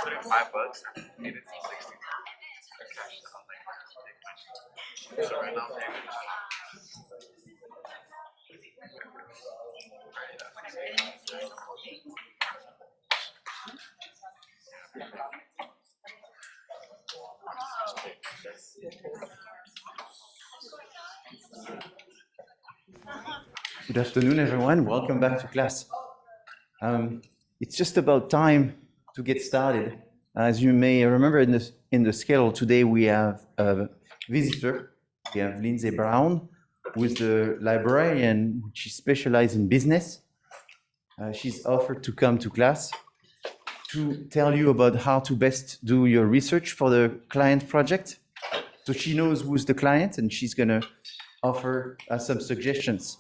Putting $5 needed 60. So right now, Good afternoon, everyone. Welcome back to class. It's just about time to get started. As you may remember in the schedule today, we have a visitor. We have Lindsay Brown, who is the librarian, which is specialized in business. She's offered to come to class to tell you about how to best do your research for the client project. So she knows who's the client, and she's going to offer some suggestions.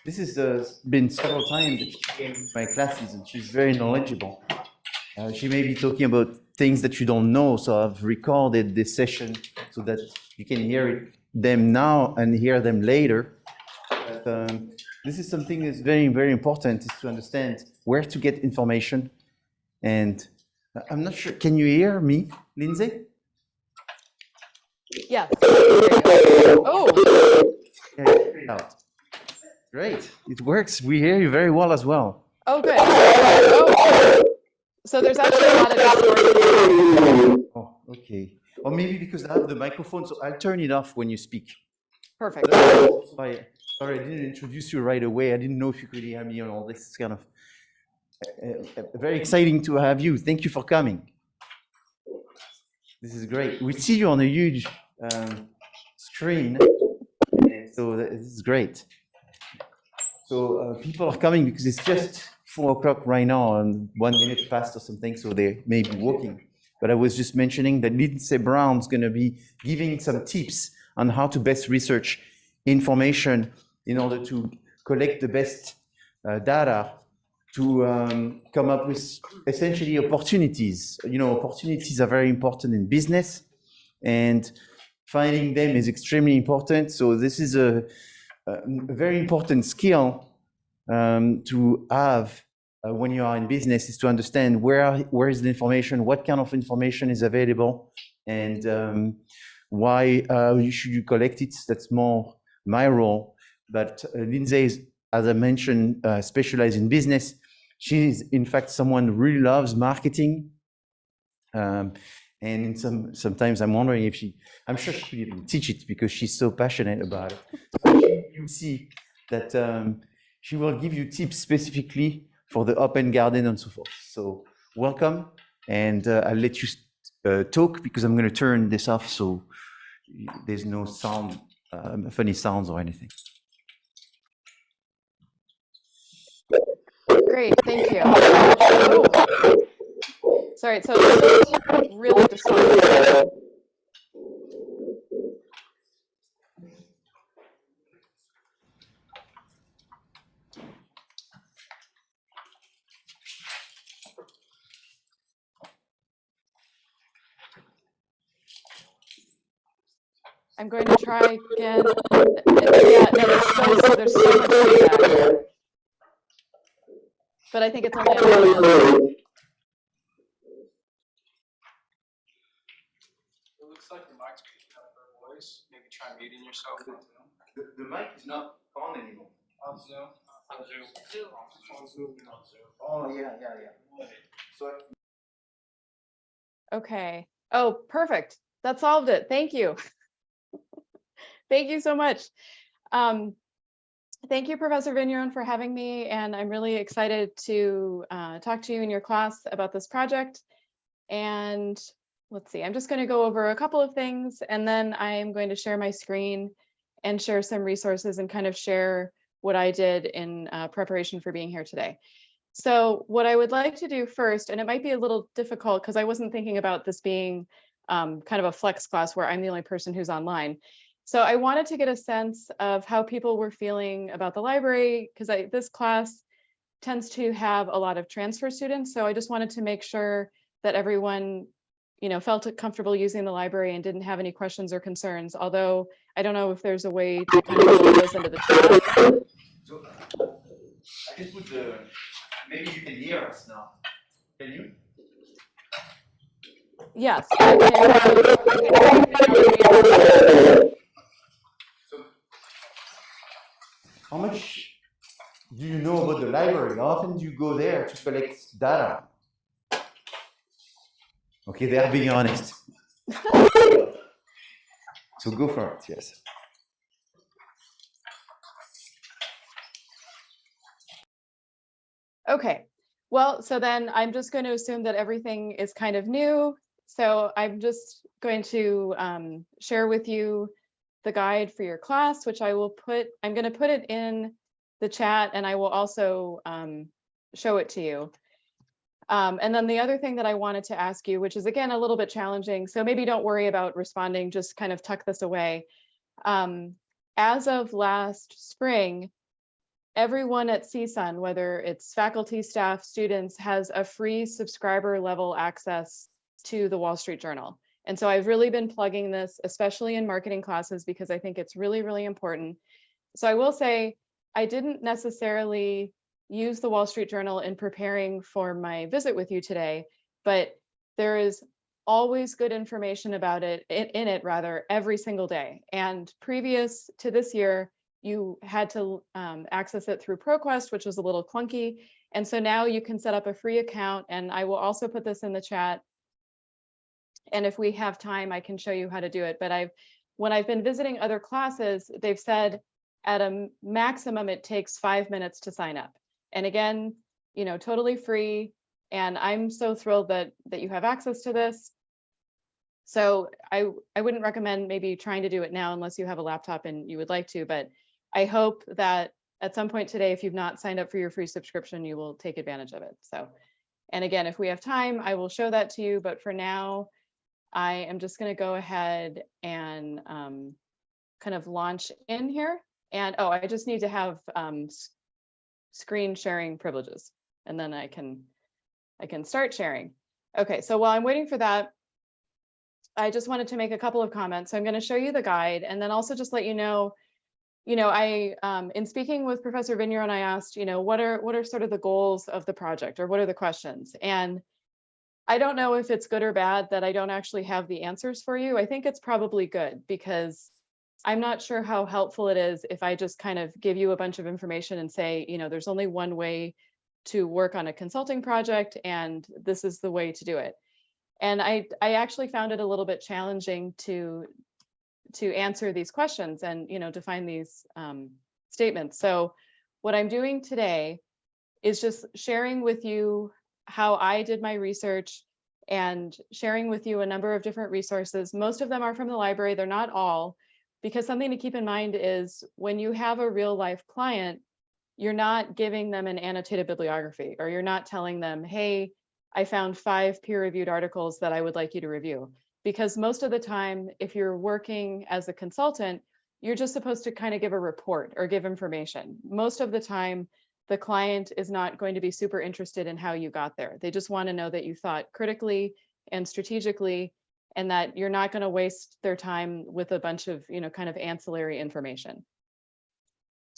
This has been several times that she came to my classes, and she's very knowledgeable. She may be talking about things that you don't know, so I've recorded this session so that you can hear them now and hear them later. But, this is something that's very, very important, is to understand where to get information. And I'm not sure, can you hear me, Lindsay? Yeah. Oh. Yeah, great, it works. We hear you very well as well. Oh, good. Oh. So there's actually a lot of distortion. Oh, okay. Or maybe because I have the microphone, so I'll turn it off when you speak. Perfect. Sorry, I didn't introduce you right away. I didn't know if you could hear me on all this. It's kind of very exciting to have you. Thank you for coming. This is great. We see you on a huge screen, so this is great. So people are coming because it's just 4 o'clock right now and 1 minute past or something, so they may be walking. But I was just mentioning that Lindsay Brown's going to be giving some tips on how to best research information in order to collect the best data to come up with essentially opportunities. You know, opportunities are very important in business, and finding them is extremely important. So this is a very important skill to have when you are in business, is to understand where is the information, what kind of information is available, and why should you collect it. That's more my role. But Lindsay is, as I mentioned, specialized in business. She's in fact someone who really loves marketing. And sometimes I'm wondering if I'm sure she could even teach it because she's so passionate about it. So you see that she will give you tips specifically for the open garden and so forth. So welcome, and I'll let you talk because I'm going to turn this off so there's no sound, funny sounds or anything. Great, thank you. Oh. Sorry, so it's really distorted. I'm going to try again. Yeah, no, there's so much feedback. But I think it's only on my end. It looks like the mic's picking up her voice. Maybe try muting yourself on Zoom. The mic is not on anymore. On Zoom? On Zoom. On Zoom. On Zoom. Oh, yeah. So Okay. Oh, perfect. That solved it. Thank you. Thank you so much. Thank you, Professor Vigneron, for having me. And I'm really excited to talk to you in your class about this project. And let's see, I'm just going to go over a couple of things, and then I'm going to share my screen and share some resources and kind of share what I did in preparation for being here today. So what I would like to do first, and it might be a little difficult because I wasn't thinking about this being kind of a flex class where I'm the only person who's online. So I wanted to get a sense of how people were feeling about the library, because this class tends to have a lot of transfer students. So I just wanted to make sure that everyone, felt comfortable using the library and didn't have any questions or concerns. Although I don't know if there's a way to kind of put those into the chat. So I just put maybe you can hear us now. Yes. I can How much do you know about the library? How often do you go there to collect data? Okay, they're being honest. So go for it, yes. Okay, well, so then I'm just going to assume that everything is kind of new. So I'm just going to share with you the guide for your class, which I'm going to put it in the chat, and I will also show it to you. And then the other thing that I wanted to ask you, which is again a little bit challenging, so maybe don't worry about responding, just kind of tuck this away. As of last spring, everyone at CSUN, whether it's faculty, staff, students, has a free subscriber level access to the Wall Street Journal. And so I've really been plugging this, especially in marketing classes, because I think it's really, really important. So I will say, I didn't necessarily use the Wall Street Journal in preparing for my visit with you today, but there is always good information about it, in it rather, every single day. And previous to this year, you had to access it through ProQuest, which was a little clunky. And so now you can set up a free account, and I will also put this in the chat. And if we have time, I can show you how to do it. But when I've been visiting other classes, they've said at a maximum, it takes 5 minutes to sign up. And again, you know, totally free. And I'm so thrilled that you have access to this. So I wouldn't recommend maybe trying to do it now unless you have a laptop and you would like to, but I hope that at some point today, if you've not signed up for your free subscription, you will take advantage of it. So, and again, if we have time, I will show that to you, but for now, I am just going to go ahead and kind of launch in here. And oh, I just need to have screen sharing privileges, and then I can start sharing. Okay, so while I'm waiting for that, I just wanted to make a couple of comments. So I'm going to show you the guide, and then also just let you know, I in speaking with Professor Vigneron, I asked, what are sort of the goals of the project, or what are the questions? And I don't know if it's good or bad that I don't actually have the answers for you. I think it's probably good, because I'm not sure how helpful it is if I just kind of give you a bunch of information and say, there's only one way to work on a consulting project, and this is the way to do it. And I actually found it a little bit challenging to answer these questions and, define these statements. So what I'm doing today is just sharing with you how I did my research and sharing with you a number of different resources. Most of them are from the library. They're not all, because something to keep in mind is when you have a real life client, you're not giving them an annotated bibliography, or you're not telling them, hey, I found 5 peer-reviewed articles that I would like you to review. Because most of the time, if you're working as a consultant, you're just supposed to kind of give a report or give information. Most of the time, the client is not going to be super interested in how you got there. They just want to know that you thought critically and strategically, and that you're not going to waste their time with a bunch of, kind of ancillary information.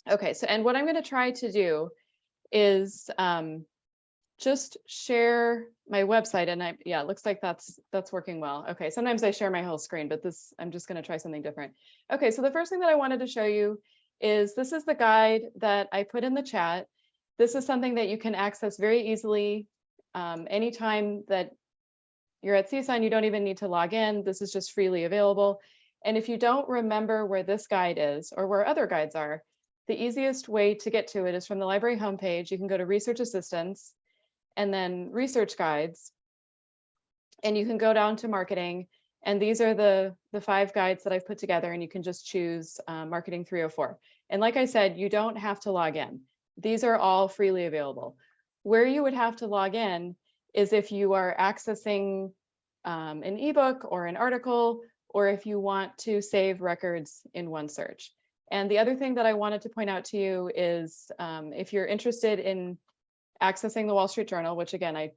Okay, so, and what I'm going to try to do is just share my website, and yeah, it looks like that's working well. Okay, sometimes I share my whole screen, but I'm just going to try something different. Okay, so the first thing that I wanted to show you is this is the guide that I put in the chat. This is something that you can access very easily anytime that you're at CSUN. You don't even need to log in. This is just freely available. And if you don't remember where this guide is or where other guides are, the easiest way to get to it is from the library homepage. You can go to Research Assistance and then Research Guides, and you can go down to Marketing. And these are the 5 guides that I've put together, and you can just choose Marketing 304. And like I said, you don't have to log in. These are all freely available. Where you would have to log in is if you are accessing an ebook or an article, or if you want to save records in OneSearch. And the other thing that I wanted to point out to you is if you're interested in accessing the Wall Street Journal, which again, I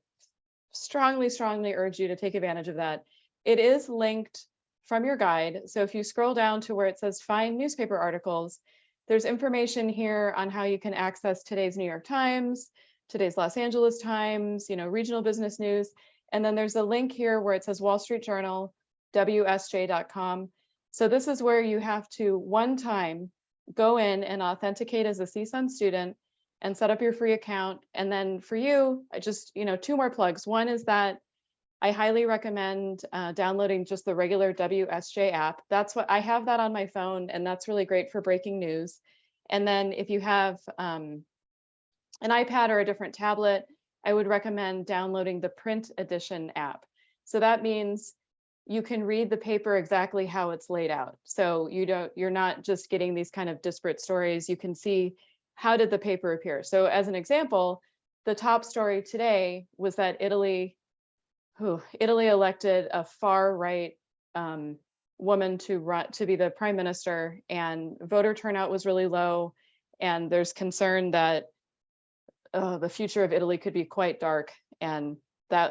strongly urge you to take advantage of that. It is linked from your guide. So if you scroll down to where it says find newspaper articles, there's information here on how you can access today's New York Times, today's Los Angeles Times, regional business news. And then there's a link here where it says Wall Street Journal, WSJ.com. So this is where you have to one time go in and authenticate as a CSUN student and set up your free account. And then for you, I just, 2 more plugs. One is that I highly recommend downloading just the regular WSJ app. That's what I have that on my phone, and that's really great for breaking news. And then if you have an iPad or a different tablet, I would recommend downloading the print edition app. So that means you can read the paper exactly how it's laid out. So you're not just getting these kind of disparate stories. You can see how did the paper appear. So as an example, the top story today was that Italy elected a far right woman to be the prime minister, and voter turnout was really low. And there's concern that the future of Italy could be quite dark. And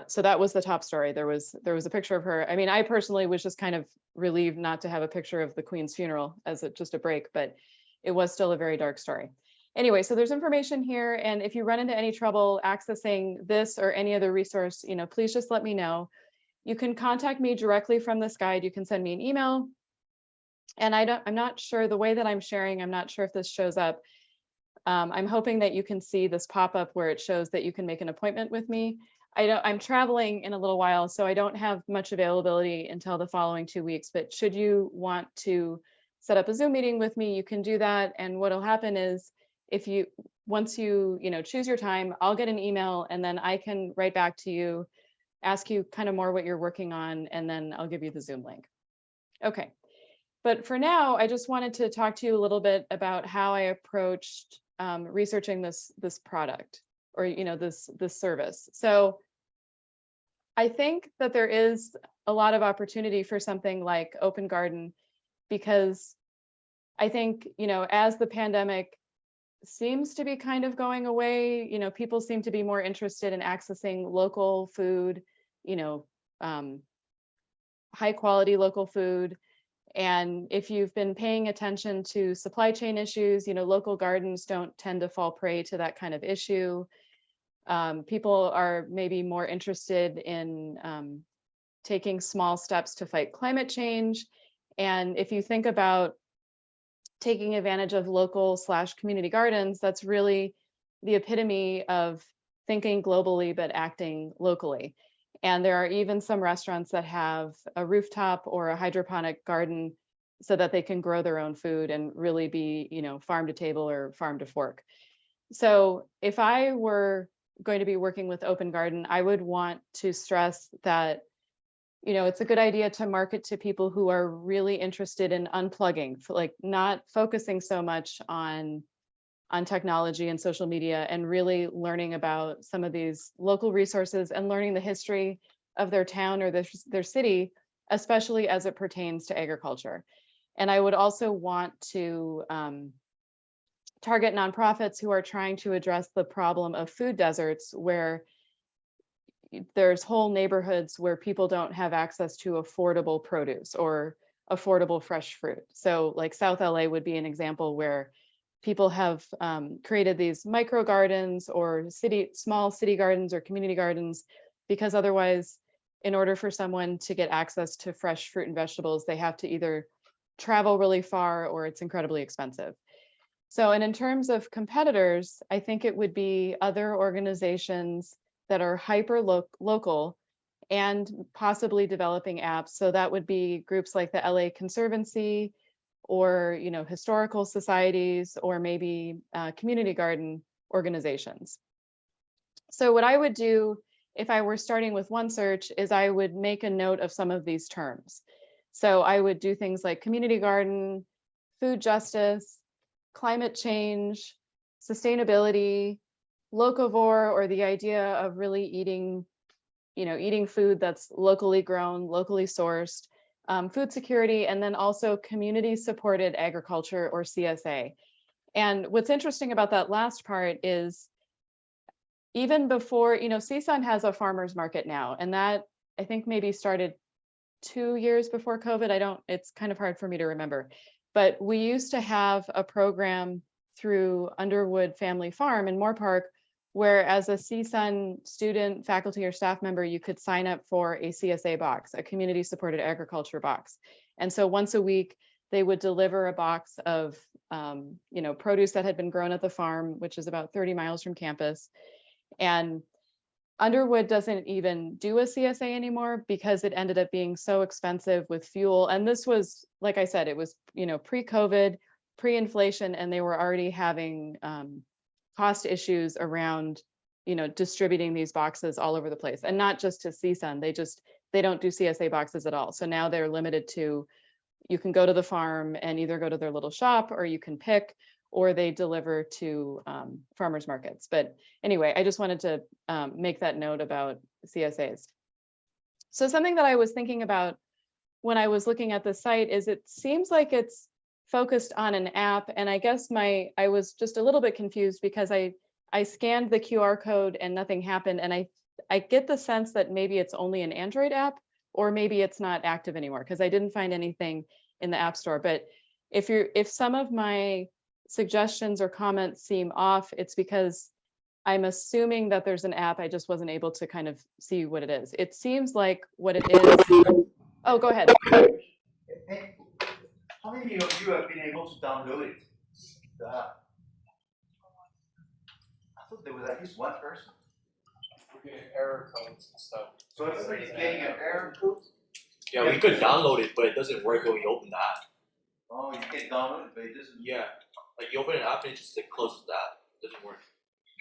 so that was the top story. There was a picture of her. I mean, I personally was just kind of relieved not to have a picture of the Queen's funeral as just a break, but it was still a very dark story. Anyway, so there's information here. And if you run into any trouble accessing this or any other resource, please just let me know. You can contact me directly from this guide. You can send me an email. And I'm not sure the way that I'm sharing, I'm not sure if this shows up. I'm hoping that you can see this pop up where it shows that you can make an appointment with me. I'm traveling in a little while, so I don't have much availability until the following 2 weeks, but should you want to set up a Zoom meeting with me, you can do that. And what'll happen is once you choose your time, I'll get an email, and then I can write back to you, ask you kind of more what you're working on, and then I'll give you the Zoom link. Okay, but for now, I just wanted to talk to you a little bit about how I approached researching this product, or this service. So I think that there is a lot of opportunity for something like Open Garden, because I think as the pandemic seems to be kind of going away, people seem to be more interested in accessing local food, high quality local food. And if you've been paying attention to supply chain issues, local gardens don't tend to fall prey to that kind of issue. People are maybe more interested in taking small steps to fight climate change. And if you think about taking advantage of local/community gardens, that's really the epitome of thinking globally but acting locally. And there are even some restaurants that have a rooftop or a hydroponic garden so that they can grow their own food and really be, farm to table or farm to fork. So if I were going to be working with Open Garden, I would want to stress that it's a good idea to market to people who are really interested in unplugging, like not focusing so much on technology and social media, and really learning about some of these local resources and learning the history of their town or their city, especially as it pertains to agriculture. And I would also want to target nonprofits who are trying to address the problem of food deserts, where there's whole neighborhoods where people don't have access to affordable produce or affordable fresh fruit. So like South LA would be an example where people have created these micro gardens or small city gardens or community gardens, because otherwise, in order for someone to get access to fresh fruit and vegetables, they have to either travel really far or it's incredibly expensive. So, and in terms of competitors, I think it would be other organizations that are hyper local and possibly developing apps. So that would be groups like the LA Conservancy, or historical societies, or maybe community garden organizations. So what I would do if I were starting with one search is I would make a note of some of these terms. So I would do things like community garden, food justice, climate change, sustainability, locavore, or the idea of really eating food that's locally grown, locally sourced, food security, and then also community supported agriculture, or CSA. And what's interesting about that last part is even before, CSUN has a farmer's market now, and that I think maybe started 2 years before COVID. It's kind of hard for me to remember, but we used to have a program through Underwood Family Farm in Moore Park where as a CSUN student, faculty, or staff member, you could sign up for a CSA box, a community supported agriculture box. And so once a week, they would deliver a box of produce that had been grown at the farm, which is about 30 miles from campus. And Underwood doesn't even do a CSA anymore because it ended up being so expensive with fuel. And this was, like I said, it was, pre-COVID, pre-inflation, and they were already having cost issues around, distributing these boxes all over the place. And not just to CSUN, they don't do CSA boxes at all. So now they're limited to, you can go to the farm and either go to their little shop, or you can pick, or they deliver to farmers markets. But anyway, I just wanted to make that note about CSAs. So something that I was thinking about when I was looking at the site is it seems like it's focused on an app. And I guess I was just a little bit confused because I scanned the QR code and nothing happened. And I get the sense that maybe it's only an Android app, or maybe it's not active anymore because I didn't find anything in the App Store. But if some of my suggestions or comments seem off, it's because I'm assuming that there's an app. I just wasn't able to kind of see what it is. It seems like what it is. Oh, go ahead. Hey, how many of you have been able to download it? The app? I thought there was at least one person. We're getting error codes and stuff. So everybody's getting an error code? Yeah, we could download it, but it doesn't work when we open the app. Oh, you can download it, but it doesn't. Yeah, like you open an app and it just closes the app. It doesn't work.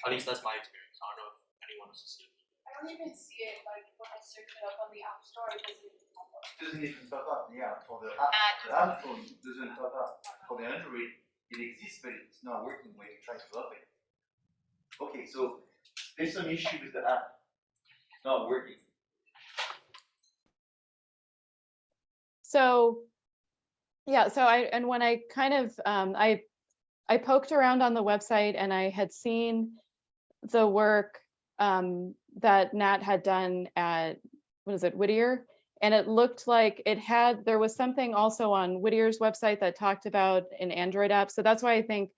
At least that's my experience. I don't know if anyone else has seen it. I don't even see it, like when I search it up on the App Store, it doesn't even pop up. It doesn't even pop up. Yeah, for the iPhone, it doesn't pop up. For the Android, it exists, but it's not working when you try to open it. Okay, so there's some issue with the app. It's not working. So yeah, when I kind of I poked around on the website and I had seen the work that Nat had done at, Whittier, and it looked like there was something also on Whittier's website that talked about an Android app. So that's why I think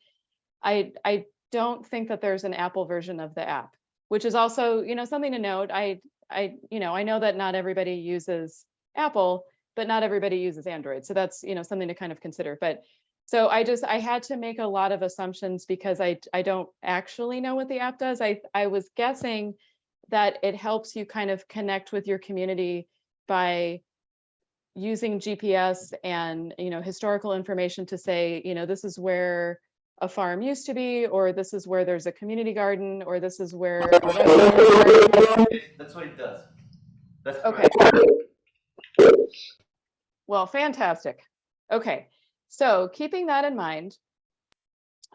I don't think that there's an Apple version of the app, which is also something to note. I know that not everybody uses Apple, but not everybody uses Android. So that's, something to kind of consider. But so I had to make a lot of assumptions because I don't actually know what the app does. I was guessing that it helps you kind of connect with your community by using GPS and, historical information to say, this is where a farm used to be, or this is where there's a community garden, or this is where a restaurant is. That's what it does. That's okay. Correct. Well, fantastic. Okay, so keeping that in mind,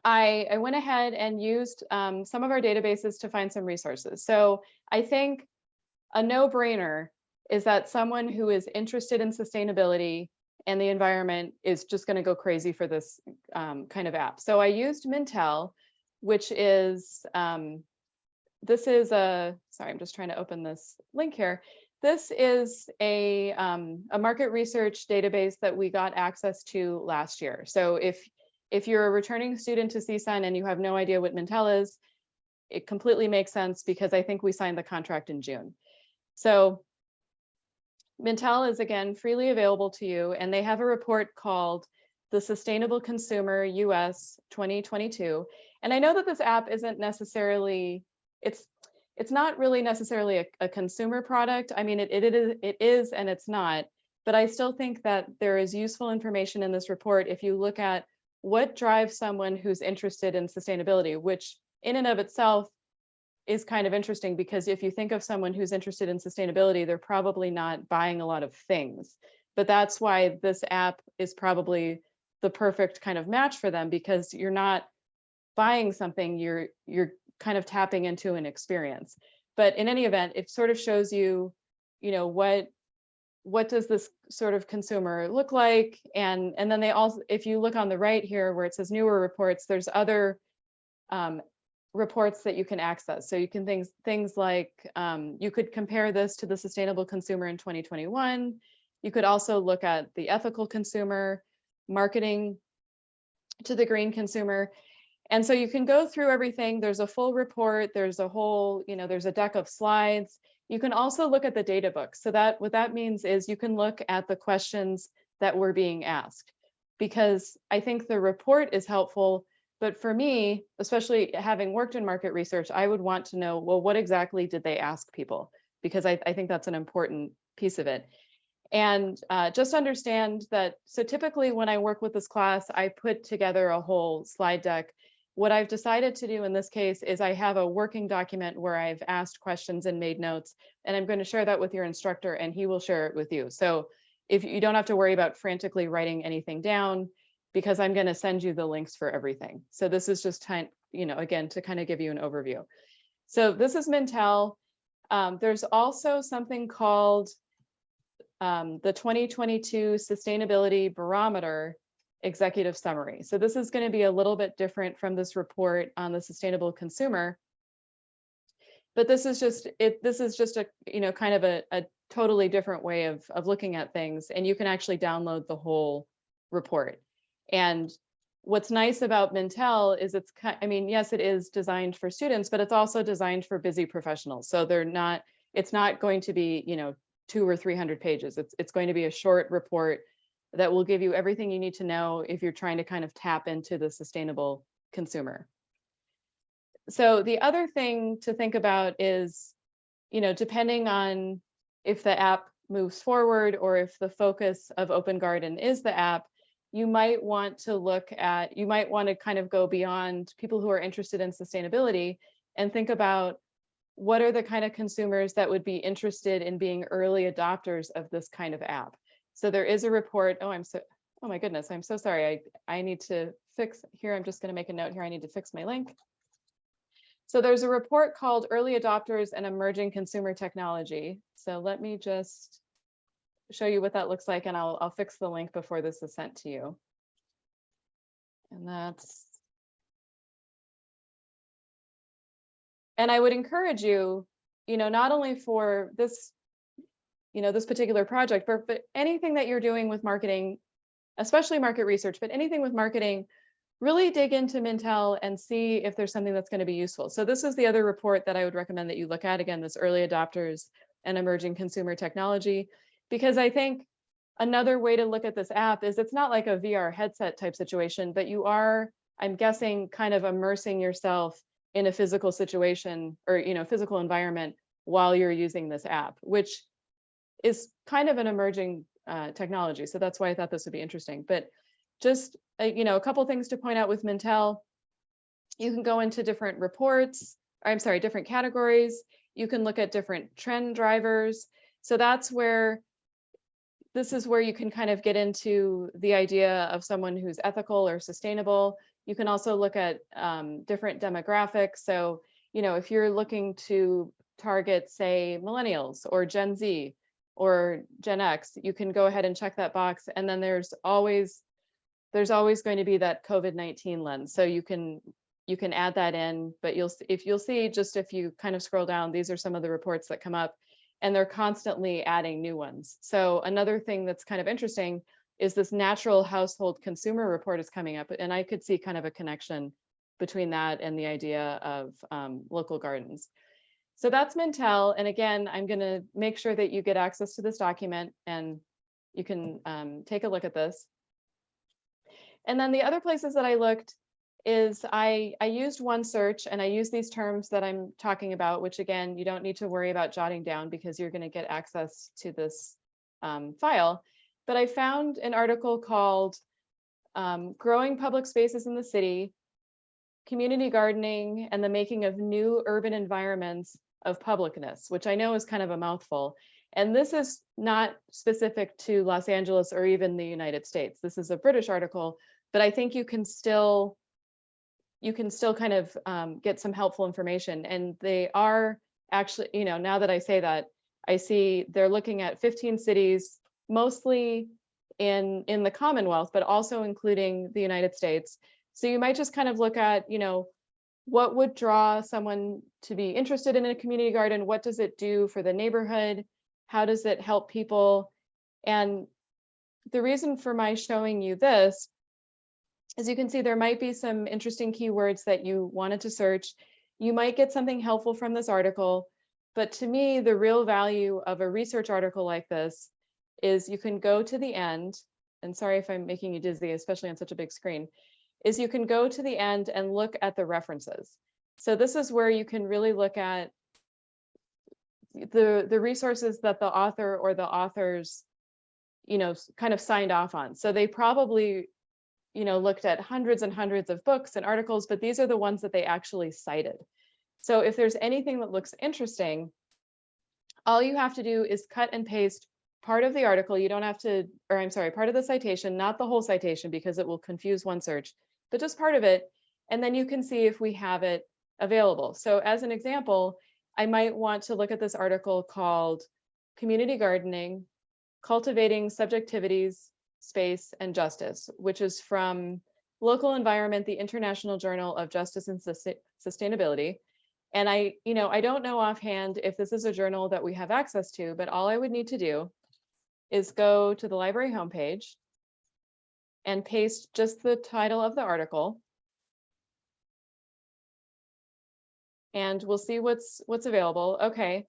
I went ahead and used some of our databases to find some resources. So I think a no-brainer is that someone who is interested in sustainability and the environment is just going to go crazy for this kind of app. So I used Mintel, which is, this is sorry, I'm just trying to open this link here. This is a market research database that we got access to last year. So if you're a returning student to CSUN and you have no idea what Mintel is, it completely makes sense because I think we signed the contract in June. So Mintel is, again, freely available to you, and they have a report called the Sustainable Consumer US 2022. And I know that this app isn't necessarily, it's not really necessarily a consumer product. I mean, it is and it's not, but I still think that there is useful information in this report if you look at what drives someone who's interested in sustainability, which in and of itself is kind of interesting because if you think of someone who's interested in sustainability, they're probably not buying a lot of things. But that's why this app is probably the perfect kind of match for them, because you're not buying something, you're kind of tapping into an experience. But in any event, it sort of shows you, what does this sort of consumer look like? And then they also, if you look on the right here where it says newer reports, there's other reports that you can access. So you can things like, you could compare this to the sustainable consumer in 2021. You could also look at the ethical consumer, marketing to the green consumer. And so you can go through everything. There's a full report. There's a whole, there's a deck of slides. You can also look at the data book. So that what that means is you can look at the questions that were being asked, because I think the report is helpful. But for me, especially having worked in market research, I would want to know, well, what exactly did they ask people? Because I think that's an important piece of it. And just understand that, so typically when I work with this class, I put together a whole slide deck. What I've decided to do in this case is I have a working document where I've asked questions and made notes, and I'm going to share that with your instructor and he will share it with you. So if you don't have to worry about frantically writing anything down, because I'm going to send you the links for everything. So this is just time, again, to kind of give you an overview. So this is Mintel. There's also something called the 2022 Sustainability Barometer Executive Summary. So this is going to be a little bit different from this report on the sustainable consumer. But this is just a kind of a totally different way of looking at things, and you can actually download the whole report. And what's nice about Mintel is yes, it is designed for students, but it's also designed for busy professionals. So it's not going to be 200 or 300 pages. It's going to be a short report that will give you everything you need to know if you're trying to kind of tap into the sustainable consumer. So the other thing to think about is, depending on if the app moves forward or if the focus of Open Garden is the app, you might want to kind of go beyond people who are interested in sustainability and think about what are the kind of consumers that would be interested in being early adopters of this kind of app. So there is a report. Oh my goodness, I'm so sorry. I need to fix here. I'm just going to make a note here. I need to fix my link. So there's a report called Early Adopters and Emerging Consumer Technology. So let me just show you what that looks like, and I'll fix the link before this is sent to you. And I would encourage you, not only for this, this particular project, but anything that you're doing with marketing, especially market research, but anything with marketing, really dig into Mintel and see if there's something that's going to be useful. So this is the other report that I would recommend that you look at. Again, this Early Adopters and Emerging Consumer Technology, because I think another way to look at this app is it's not like a VR headset type situation, but you are, I'm guessing, kind of immersing yourself in a physical situation or physical environment while you're using this app, which is kind of an emerging technology. So that's why I thought this would be interesting. But just a couple things to point out with Mintel. You can go into different reports, different categories. You can look at different trend drivers. So this is where you can kind of get into the idea of someone who's ethical or sustainable. You can also look at different demographics. So, if you're looking to target, say, millennials or Gen Z or Gen X, you can go ahead and check that box. And then there's always going to be that COVID-19 lens. So you can add that in, but you'll see just if you kind of scroll down, these are some of the reports that come up, and they're constantly adding new ones. So another thing that's kind of interesting is this natural household consumer report is coming up, and I could see kind of a connection between that and the idea of local gardens. So that's Mintel. And again, I'm going to make sure that you get access to this document and you can take a look at this. And then the other places that I looked is I used OneSearch, and I used these terms that I'm talking about, which again, you don't need to worry about jotting down because you're going to get access to this file. But I found an article called Growing Public Spaces in the City, Community Gardening and the Making of New Urban Environments of Publicness, which I know is kind of a mouthful. And this is not specific to Los Angeles or even the United States. This is a British article, but I think you can still kind of get some helpful information. And they are actually, now that I say that, I see they're looking at 15 cities, mostly in the Commonwealth, but also including the United States. So you might just kind of look at, what would draw someone to be interested in a community garden? What does it do for the neighborhood? How does it help people? And the reason for my showing you this As you can see, there might be some interesting keywords that you wanted to search. You might get something helpful from this article, but to me, the real value of a research article like this is you can go to the end, and sorry if I'm making you dizzy, especially on such a big screen, is you can go to the end and look at the references. So this is where you can really look at the resources that the author or the authors, kind of signed off on. So they probably, looked at hundreds and hundreds of books and articles, but these are the ones that they actually cited. So if there's anything that looks interesting, all you have to do is cut and paste part of the article. You don't have to, or I'm sorry, part of the citation, not the whole citation because it will confuse one search, but just part of it. And then you can see if we have it available. So as an example, I might want to look at this article called Community Gardening, Cultivating Subjectivities, Space, and Justice, which is from Local Environment, the International Journal of Justice and Sustainability. And I don't know offhand if this is a journal that we have access to, but all I would need to do is go to the library homepage and paste just the title of the article. And we'll see what's available. Okay.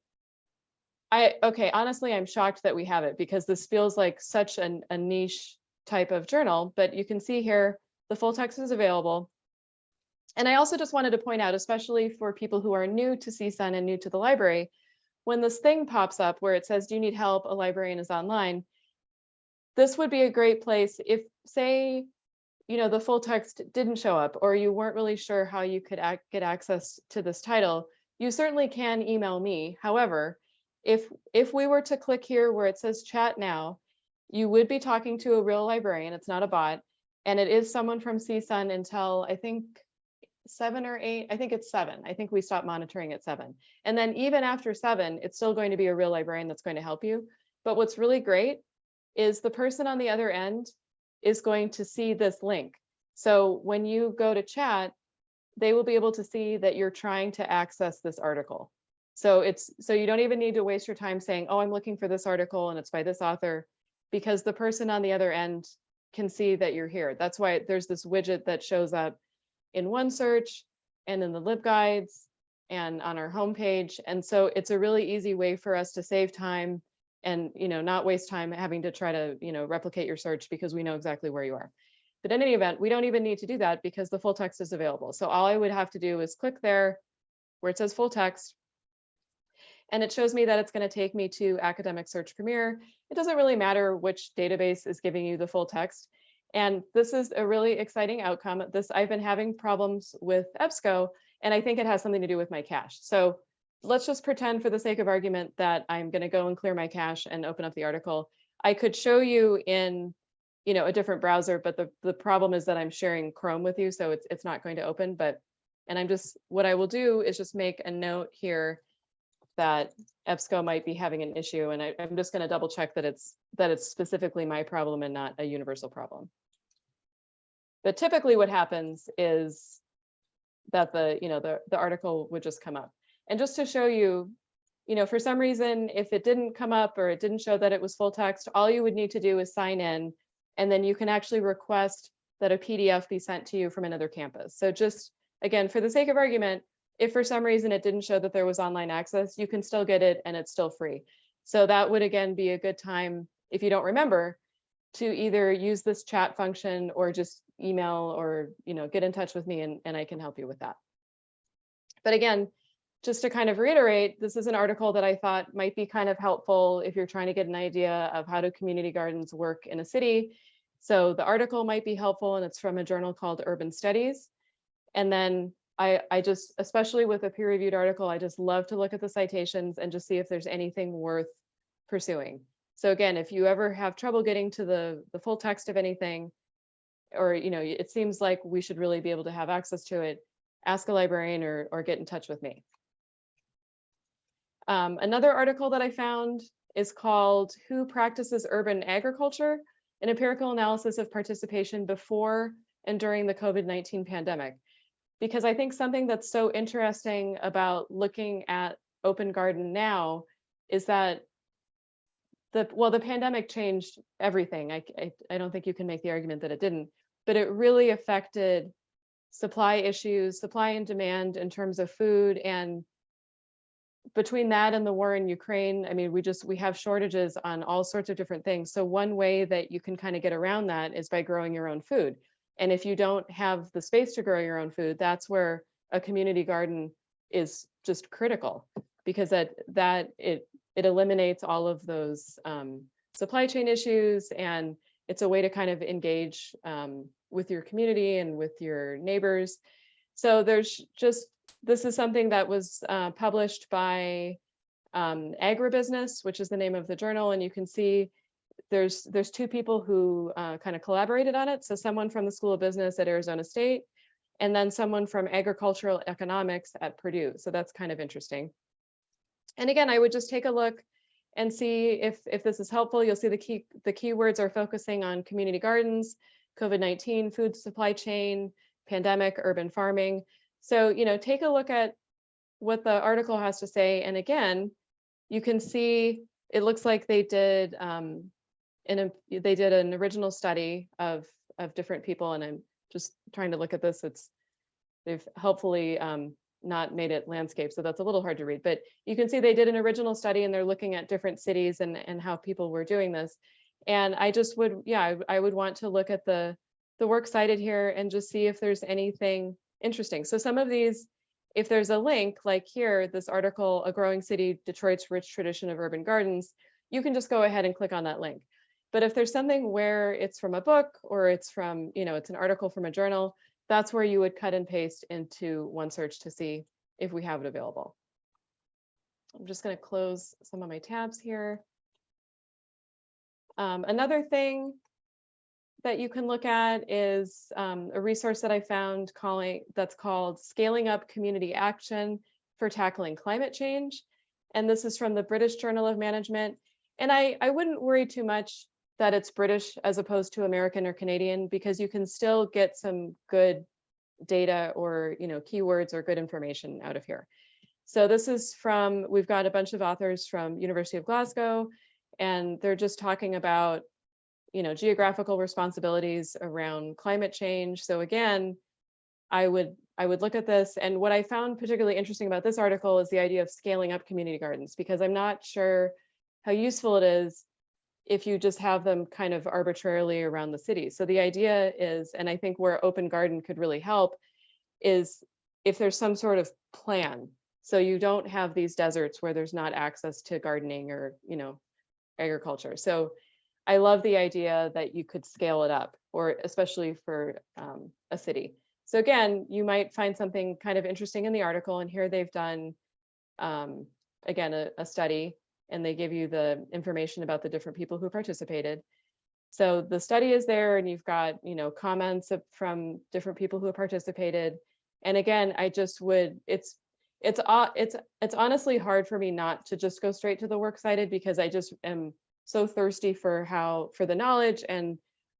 Honestly, I'm shocked that we have it because this feels like such a niche type of journal, but you can see here, the full text is available. And I also just wanted to point out, especially for people who are new to CSUN and new to the library, when this thing pops up where it says, do you need help? A librarian is online. This would be a great place if, say, the full text didn't show up or you weren't really sure how you could get access to this title. You certainly can email me. However, if we were to click here where it says chat now, you would be talking to a real librarian. It's not a bot. And it is someone from CSUN until I think 7 or 8, I think it's 7. I think we stopped monitoring at 7. And then even after 7, it's still going to be a real librarian that's going to help you. But what's really great is the person on the other end is going to see this link. So when you go to chat, they will be able to see that you're trying to access this article. So you don't even need to waste your time saying, oh, I'm looking for this article and it's by this author, because the person on the other end can see that you're here. That's why there's this widget that shows up in one search and in the LibGuides and on our homepage. And so it's a really easy way for us to save time and not waste time having to try to replicate your search because we know exactly where you are. But in any event, we don't even need to do that because the full text is available. So all I would have to do is click there where it says full text. And it shows me that it's going to take me to Academic Search Premier. It doesn't really matter which database is giving you the full text. And this is a really exciting outcome. I've been having problems with EBSCO, and I think it has something to do with my cache. So let's just pretend for the sake of argument that I'm going to go and clear my cache and open up the article. I could show you in a different browser, but the problem is that I'm sharing Chrome with you, so it's not going to open. What I will do is just make a note here that EBSCO might be having an issue, and I'm just going to double check that it's specifically my problem and not a universal problem. But typically what happens is that the article would just come up. And just to show you, for some reason, if it didn't come up or it didn't show that it was full text, all you would need to do is sign in, and then you can actually request that a PDF be sent to you from another campus. So just, again, for the sake of argument, if for some reason it didn't show that there was online access, you can still get it and it's still free. So that would, again, be a good time, if you don't remember, to either use this chat function or just email or get in touch with me and I can help you with that. But again, just to kind of reiterate, this is an article that I thought might be kind of helpful if you're trying to get an idea of how do community gardens work in a city. So the article might be helpful, and it's from a journal called Urban Studies. And then I just, especially with a peer-reviewed article, I just love to look at the citations and just see if there's anything worth pursuing. So again, if you ever have trouble getting to the full text of anything, or it seems like we should really be able to have access to it, ask a librarian or get in touch with me. Another article that I found is called Who Practices Urban Agriculture? An Empirical Analysis of Participation Before and During the COVID-19 Pandemic. Because I think something that's so interesting about looking at Open Garden now is that the pandemic changed everything. I don't think you can make the argument that it didn't, but it really affected supply issues, supply and demand in terms of food. And between that and the war in Ukraine, I mean, we have shortages on all sorts of different things. So one way that you can kind of get around that is by growing your own food. And if you don't have the space to grow your own food, that's where a community garden is just critical, because it eliminates all of those supply chain issues, and it's a way to kind of engage with your community and with your neighbors. So this is something that was published by Agribusiness, which is the name of the journal, and you can see there's two people who kind of collaborated on it. So someone from the School of Business at Arizona State, and then someone from agricultural economics at Purdue. So that's kind of interesting. And again, I would just take a look and see if this is helpful. You'll see the keywords are focusing on community gardens, COVID-19, food supply chain, pandemic, urban farming. So, take a look at what the article has to say. And again, you can see it looks like they did an original study of different people, and I'm just trying to look at this. They've helpfully not made it landscape, so that's a little hard to read, but you can see they did an original study and they're looking at different cities and how people were doing this. And I just would, I would want to look at the work cited here and just see if there's anything interesting. So some of these, if there's a link like here, this article, A Growing City, Detroit's Rich Tradition of Urban Gardens, you can just go ahead and click on that link. But if there's something where it's from a book or it's from, it's an article from a journal, that's where you would cut and paste into OneSearch to see if we have it available. I'm just going to close some of my tabs here. Another thing that you can look at is a resource that I found that's called Scaling Up Community Action for Tackling Climate Change. And this is from the British Journal of Management. And I wouldn't worry too much that it's British as opposed to American or Canadian, because you can still get some good data or keywords or good information out of here. So this is we've got a bunch of authors from University of Glasgow, and they're just talking about geographical responsibilities around climate change. So again, I would look at this, and what I found particularly interesting about this article is the idea of scaling up community gardens, because I'm not sure how useful it is if you just have them kind of arbitrarily around the city. So the idea is, and I think where Open Garden could really help, is if there's some sort of plan. So you don't have these deserts where there's not access to gardening or, agriculture. So I love the idea that you could scale it up, or especially for a city. So again, you might find something kind of interesting in the article, and here they've done, again, a study, and they give you the information about the different people who participated. So the study is there, and you've got, comments from different people who have participated. And again, I just would, it's honestly hard for me not to just go straight to the works cited, because I just am so thirsty for the knowledge and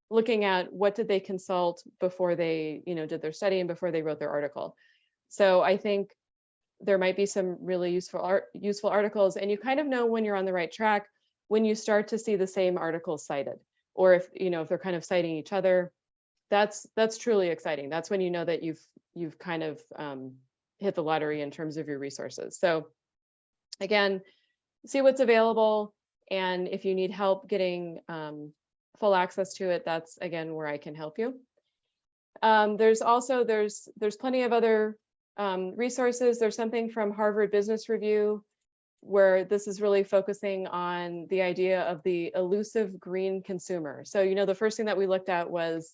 looking at what did they consult before they, did their study and before they wrote their article. So I think there might be some really useful articles, and you kind of know when you're on the right track when you start to see the same articles cited, or if they're kind of citing each other. That's truly exciting. That's when you know that you've kind of hit the lottery in terms of your resources. So again, see what's available, and if you need help getting full access to it, that's again where I can help you. There's plenty of other resources. There's something from Harvard Business Review where this is really focusing on the idea of the elusive green consumer. So, the first thing that we looked at was,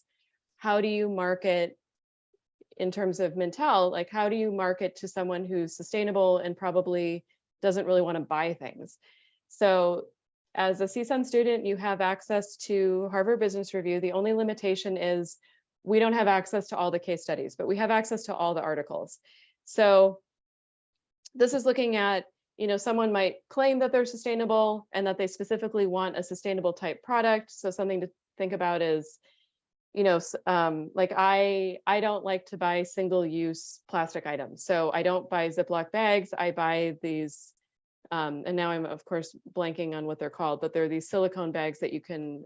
how do you market in terms of Mintel? Like, how do you market to someone who's sustainable and probably doesn't really want to buy things? So as a CSUN student, you have access to Harvard Business Review. The only limitation is we don't have access to all the case studies, but we have access to all the articles. So this is looking at, someone might claim that they're sustainable and that they specifically want a sustainable type product. So something to think about is, like I don't like to buy single-use plastic items. So I don't buy Ziploc bags. I buy these, and now I'm of course blanking on what they're called, but they're these silicone bags that you can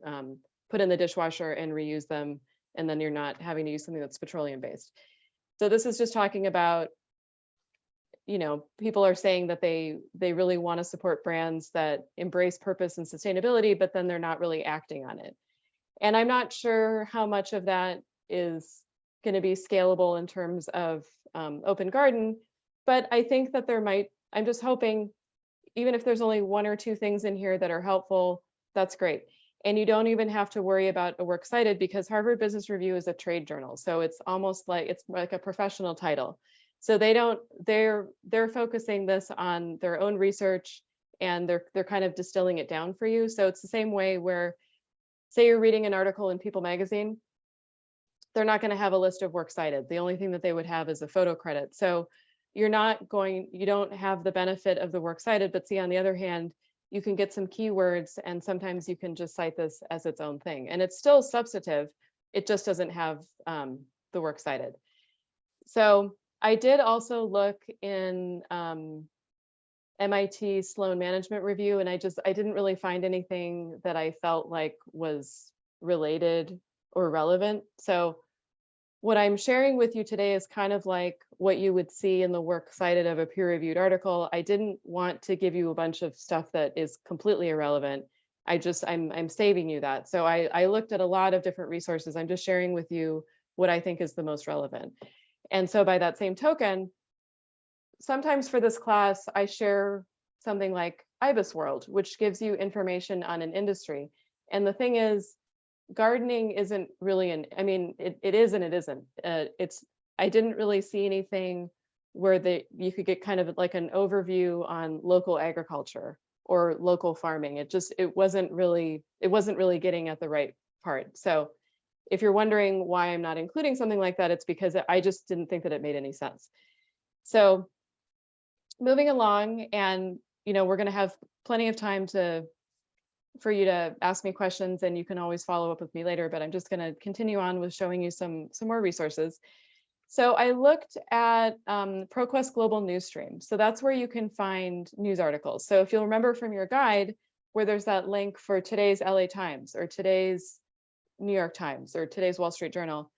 put in the dishwasher and reuse them and then you're not having to use something that's petroleum based. So this is just talking about, you know, people are saying that they really want to support brands that embrace purpose and sustainability, but then they're not really acting on it. And I'm not sure how much of that is going to be scalable in terms of Open Garden, but I think that there might, I'm just hoping, even if there's only one or two things in here that are helpful, that's great. And you don't even have to worry about a works cited, because Harvard Business Review is a trade journal. So it's almost like, it's like a professional title. So they're focusing this on their own research, and they're kind of distilling it down for you. So it's the same way where, say you're reading an article in People magazine, they're not going to have a list of works cited. The only thing that they would have is a photo credit. So you don't have the benefit of the works cited, but see, on the other hand, you can get some keywords, and sometimes you can just cite this as its own thing. And it's still substantive. It just doesn't have the works cited. So I did also look in MIT Sloan Management Review, and I didn't really find anything that I felt like was related or relevant. So what I'm sharing with you today is kind of like what you would see in the works cited of a peer-reviewed article. I didn't want to give you a bunch of stuff that is completely irrelevant. I'm saving you that. So I looked at a lot of different resources. I'm just sharing with you what I think is the most relevant. And so by that same token, sometimes for this class, I share something like IBIS World, which gives you information on an industry. And the thing is, gardening isn't really it is and it isn't. I didn't really see anything where you could get kind of like an overview on local agriculture or local farming. It wasn't really getting at the right part. So if you're wondering why I'm not including something like that, it's because I just didn't think that it made any sense. So moving along, and we're going to have plenty of time for you to ask me questions, and you can always follow up with me later, but I'm just going to continue on with showing you some more resources. So I looked at ProQuest Global Newsstream. So that's where you can find news articles. So if you'll remember from your guide, where there's that link for today's LA Times or today's New York Times or today's Wall Street Journal,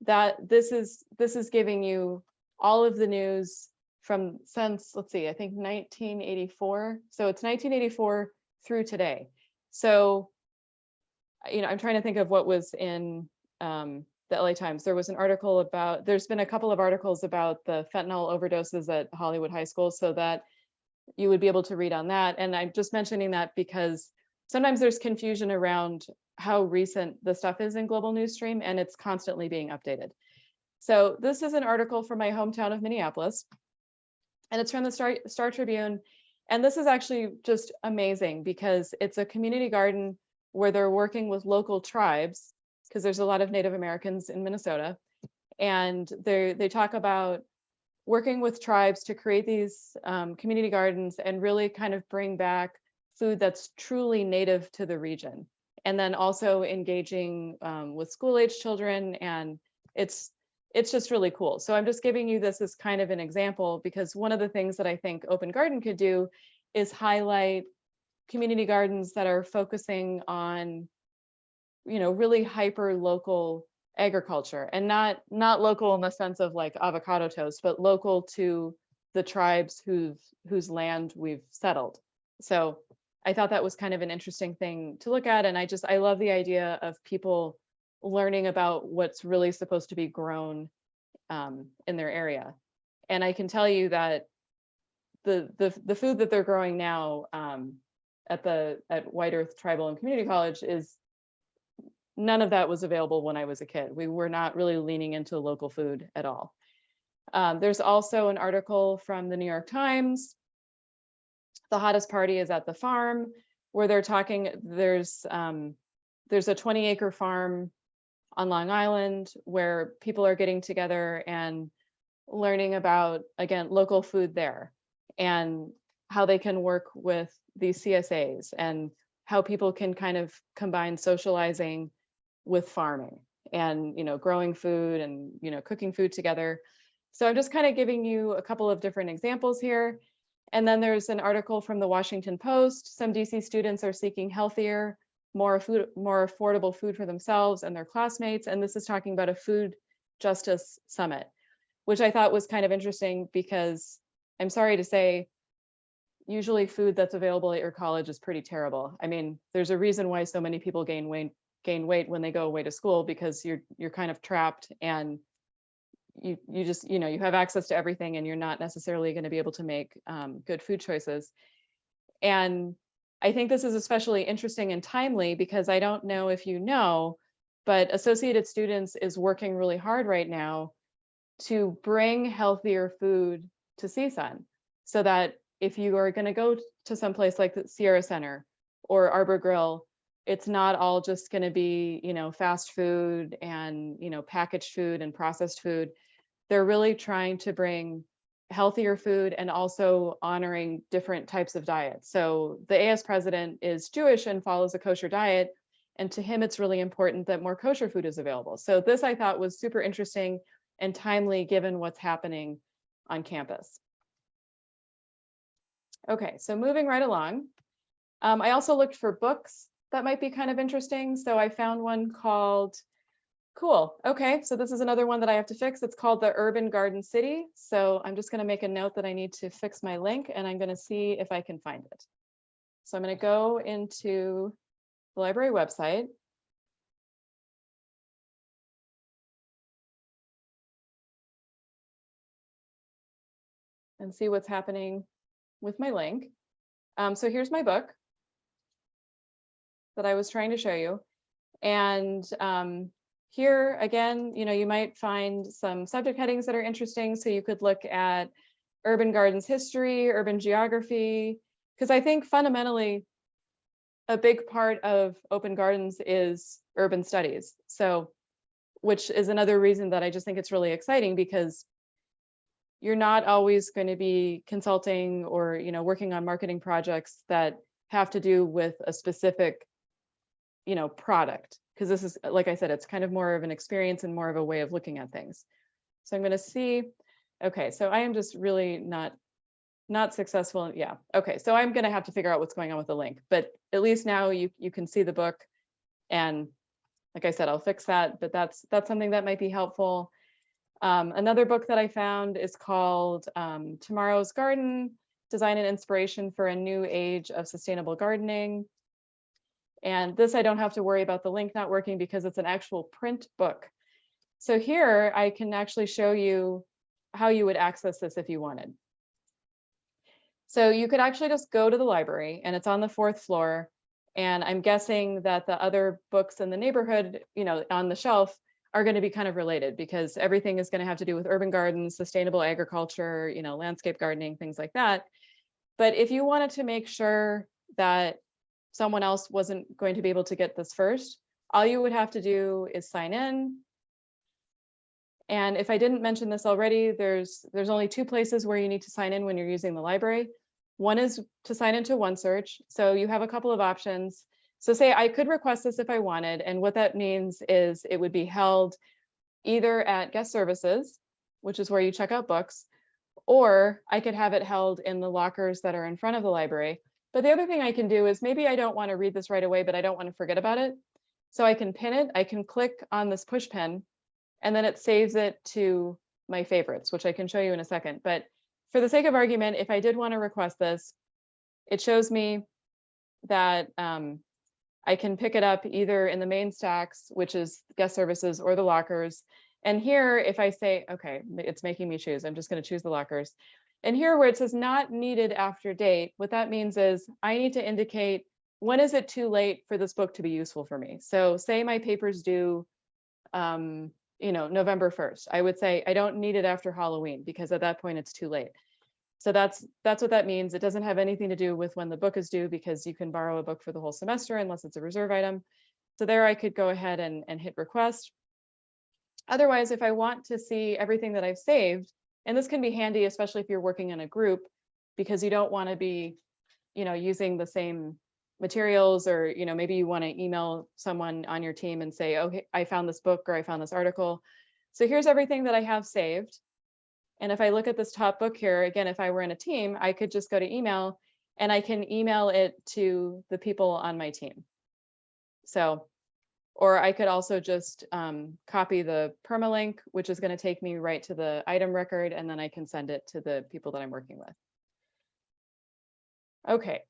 that this is giving you all of the news since, let's see, I think 1984. So it's 1984 through today. So, I'm trying to think of what was in the LA Times. There was an article there's been a couple of articles about the fentanyl overdoses at Hollywood High School, so that you would be able to read on that. And I'm just mentioning that because sometimes there's confusion around how recent the stuff is in Global Newsstream, and it's constantly being updated. So this is an article from my hometown of Minneapolis, and it's from the Star Tribune. And this is actually just amazing because it's a community garden where they're working with local tribes, because there's a lot of Native Americans in Minnesota. And they talk about working with tribes to create these community gardens and really kind of bring back food that's truly native to the region. And then also engaging with school-age children, and it's just really cool. So I'm just giving you this as kind of an example, because one of the things that I think Open Garden could do is highlight community gardens that are focusing on, really hyper local agriculture, and not local in the sense of like avocado toast, but local to the tribes whose land we've settled. So I thought that was kind of an interesting thing to look at. And I love the idea of people learning about what's really supposed to be grown in their area. And I can tell you that the food that they're growing now at White Earth Tribal and Community College none of that was available when I was a kid. We were not really leaning into local food at all. There's also an article from the New York Times, The Hottest Party is at the Farm, where they're talking, there's a 20-acre farm on Long Island where people are getting together and learning about, again, local food there, and how they can work with these CSAs, and how people can kind of combine socializing with farming and, growing food and, cooking food together. So I'm just kind of giving you a couple of different examples here. And then there's an article from the Washington Post. Some DC students are seeking healthier, more affordable food for themselves and their classmates. And this is talking about a food justice summit, which I thought was kind of interesting because I'm sorry to say, usually food that's available at your college is pretty terrible. I mean, there's a reason why so many people gain weight when they go away to school, because you're kind of trapped, and you just, you know, you have access to everything and you're not necessarily going to be able to make good food choices. And I think this is especially interesting and timely because I don't know if you know, but Associated Students is working really hard right now to bring healthier food to CSUN, so that if you are going to go to some place like the Sierra Center or Arbor Grill, it's not all just going to be, you know, fast food and, you know, packaged food and processed food. They're really trying to bring healthier food and also honoring different types of diets. So the AS president is Jewish and follows a kosher diet, and to him it's really important that more kosher food is available. So this I thought was super interesting and timely given what's happening on campus. Okay, so moving right along. I also looked for books that might be kind of interesting. So I found one called, cool, okay, so this is another one that I have to fix. It's called The Urban Garden City. So I'm just gonna make a note that I need to fix my link, and I'm gonna see if I can find it. So I'm gonna go into the library website. And see what's happening with my link. So here's my book that I was trying to show you. And here again, you know, you might find some subject headings that are interesting. So you could look at urban gardens history, urban geography, because I think fundamentally a big part of open gardens is urban studies. So, which is another reason that I just think it's really exciting, because you're not always going to be consulting or, you know, working on marketing projects that have to do with a specific, you know, product, because this is, like I said, it's kind of more of an experience and more of a way of looking at things. So I'm going to see, okay, so I am just really not successful. Yeah, okay, so I'm going to have to figure out what's going on with the link, but at least now you can see the book, and like I said, I'll fix that, but that's something that might be helpful. Another book that I found is called Tomorrow's Garden, Design and Inspiration for a New Age of Sustainable Gardening. And this, I don't have to worry about the link not working because it's an actual print book. So here I can actually show you how you would access this if you wanted. So you could actually just go to the library, and it's on the 4th floor. And I'm guessing that the other books in the neighborhood, you know, on the shelf are going to be kind of related, because everything is going to have to do with urban gardens, sustainable agriculture, you know, landscape gardening, things like that. But if you wanted to make sure that someone else wasn't going to be able to get this first, all you would have to do is sign in. And if I didn't mention this already, there's only 2 places where you need to sign in when you're using the library. One is to sign into OneSearch. So you have a couple of options. So say I could request this if I wanted, and what that means is it would be held either at guest services, which is where you check out books, or I could have it held in the lockers that are in front of the library. But the other thing I can do is, maybe I don't want to read this right away, but I don't want to forget about it. So I can pin it, I can click on this push pin, and then it saves it to my favorites, which I can show you in a second. But for the sake of argument, if I did want to request this, it shows me that I can pick it up either in the main stacks, which is guest services, or the lockers. And here, if I say, okay, it's making me choose, I'm just going to choose the lockers. And here where it says not needed after date, what that means is I need to indicate, when is it too late for this book to be useful for me? So say my paper's due, you know, November 1st. I would say I don't need it after Halloween, because at that point it's too late. So that's what that means. It doesn't have anything to do with when the book is due, because you can borrow a book for the whole semester unless it's a reserve item. So there I could go ahead and hit request. Otherwise, if I want to see everything that I've saved, and this can be handy, especially if you're working in a group, because you don't want to be, you know, using the same materials, or, you know, maybe you want to email someone on your team and say, okay, I found this book, or I found this article. So here's everything that I have saved. And if I look at this top book here, again, if I were in a team, I could just go to email, and I can email it to the people on my team. So, or I could also just copy the permalink, which is going to take me right to the item record, and then I can send it to the people that I'm working with. Okay,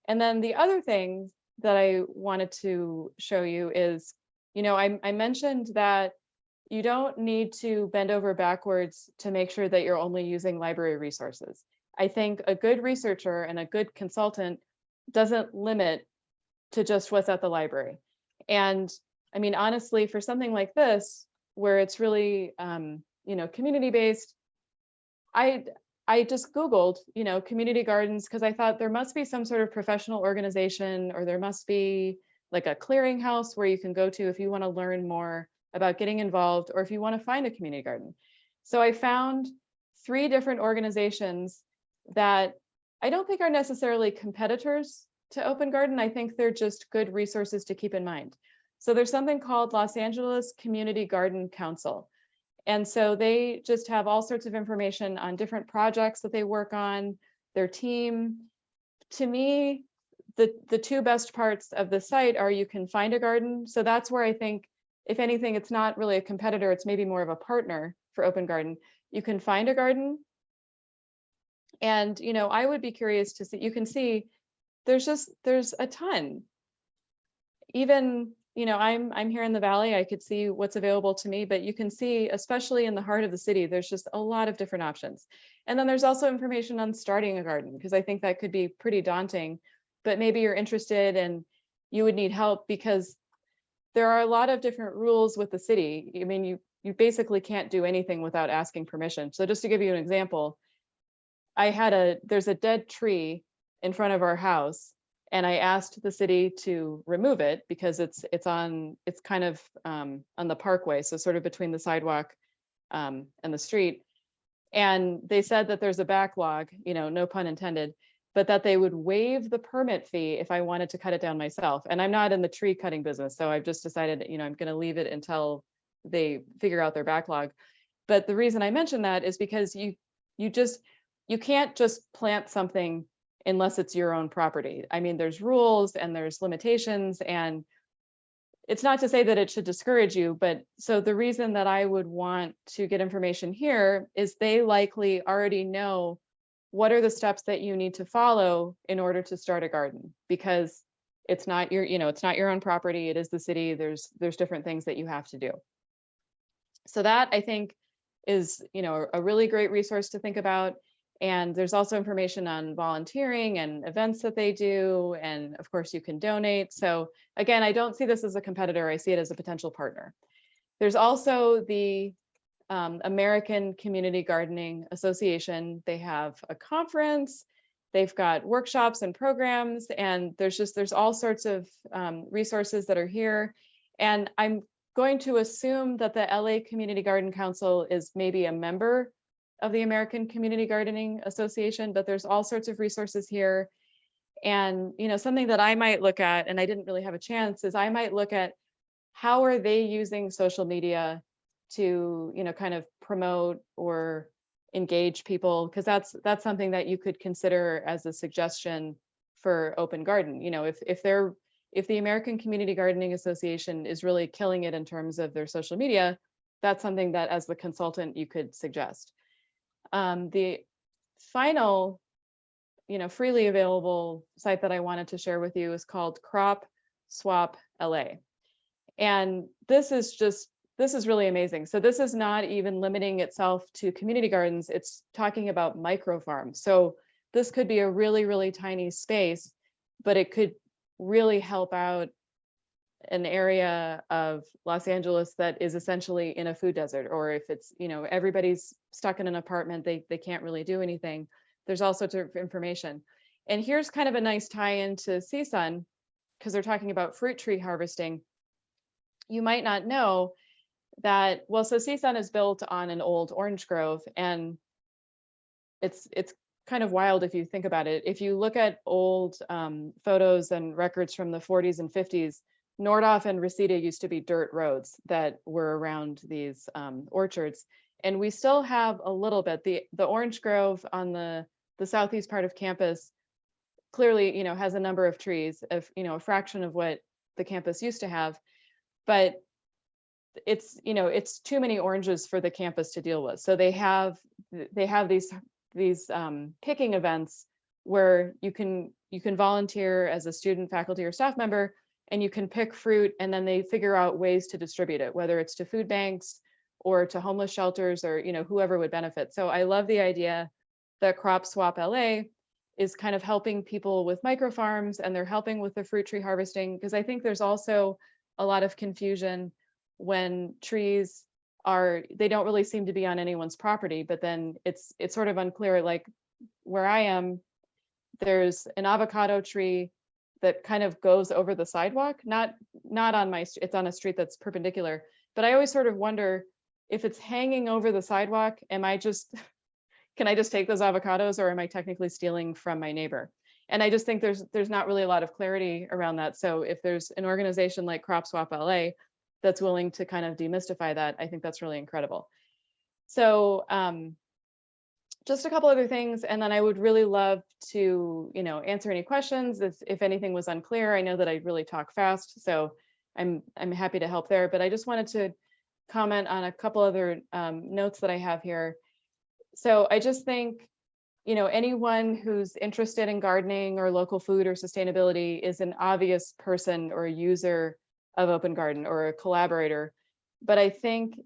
and then the other thing that I wanted to show you is, I mentioned that you don't need to bend over backwards to make sure that you're only using library resources. I think a good researcher and a good consultant doesn't limit to just what's at the library. And I mean, honestly, for something like this, where it's really, community-based, I just Googled, community gardens, because I thought there must be some sort of professional organization, or there must be like a clearinghouse where you can go to if you want to learn more about getting involved, or if you want to find a community garden. So I found 3 different organizations that I don't think are necessarily competitors to Open Garden. I think they're just good resources to keep in mind. So there's something called Los Angeles Community Garden Council. And so they just have all sorts of information on different projects that they work on, their team. To me, the 2 best parts of the site are you can find a garden. So that's where I think, if anything, it's not really a competitor, it's maybe more of a partner for Open Garden. You can find a garden. And, I would be curious to see, you can see there's a ton. Even, I'm here in the Valley, I could see what's available to me, but you can see, especially in the heart of the city, there's just a lot of different options. And then there's also information on starting a garden, because I think that could be pretty daunting, but maybe you're interested and you would need help, because there are a lot of different rules with the city. I mean, you basically can't do anything without asking permission. So just to give you an example, there's a dead tree in front of our house, and I asked the city to remove it because it's kind of on the parkway, so sort of between the sidewalk and the street. And they said that there's a backlog, no pun intended, but that they would waive the permit fee if I wanted to cut it down myself. And I'm not in the tree cutting business, so I've just decided, I'm going to leave it until they figure out their backlog. But the reason I mention that is because you can't just plant something unless it's your own property. I mean, there's rules and there's limitations, and it's not to say that it should discourage you, but so the reason that I would want to get information here is they likely already know what are the steps that you need to follow in order to start a garden, because it's not your own property, it is the city, there's different things that you have to do. So that, I think, is, a really great resource to think about. And there's also information on volunteering and events that they do. And of course, you can donate. So again, I don't see this as a competitor. I see it as a potential partner. There's also the American Community Gardening Association. They have a conference. They've got workshops and programs. And there's all sorts of resources that are here. And I'm going to assume that the LA Community Garden Council is maybe a member of the American Community Gardening Association, but there's all sorts of resources here. And, something that I might look at, and I didn't really have a chance, is I might look at how are they using social media to, kind of promote or engage people, because that's something that you could consider as a suggestion for Open Garden. If the American Community Gardening Association is really killing it in terms of their social media, that's something that as the consultant you could suggest. The final, freely available site that I wanted to share with you is called Crop Swap LA. And this is really amazing. So this is not even limiting itself to community gardens. It's talking about micro farms. So this could be a really, really tiny space, but it could really help out an area of Los Angeles that is essentially in a food desert, or if it's, everybody's stuck in an apartment, they can't really do anything. There's all sorts of information. And here's kind of a nice tie into CSUN, because they're talking about fruit tree harvesting. You might not know that, so CSUN is built on an old orange grove, and it's kind of wild if you think about it. If you look at old photos and records from the 40s and 50s, Nordhoff and Reseda used to be dirt roads that were around these orchards. And we still have a little bit. The orange grove on the southeast part of campus clearly, has a number of trees, a fraction of what the campus used to have, but it's, you know, it's too many oranges for the campus to deal with. So they have these picking events where you can volunteer as a student, faculty, or staff member, and you can pick fruit, and then they figure out ways to distribute it, whether it's to food banks or to homeless shelters, or, you know, whoever would benefit. So I love the idea that Crop Swap LA is kind of helping people with micro farms, and they're helping with the fruit tree harvesting, because I think there's also a lot of confusion when trees they don't really seem to be on anyone's property, but then it's sort of unclear. Like where I am, there's an avocado tree that kind of goes over the sidewalk, not on my, it's on a street that's perpendicular, but I always sort of wonder if it's hanging over the sidewalk, can I just take those avocados, or am I technically stealing from my neighbor? And I just think there's not really a lot of clarity around that. So if there's an organization like Crop Swap LA that's willing to kind of demystify that, I think that's really incredible. So just a couple other things, and then I would really love to, you know, answer any questions if anything was unclear. I know that I really talk fast, so I'm happy to help there, but I just wanted to comment on a couple other notes that I have here. So I just think, you know, anyone who's interested in gardening or local food or sustainability is an obvious person or a user of Open Garden or a collaborator. But I think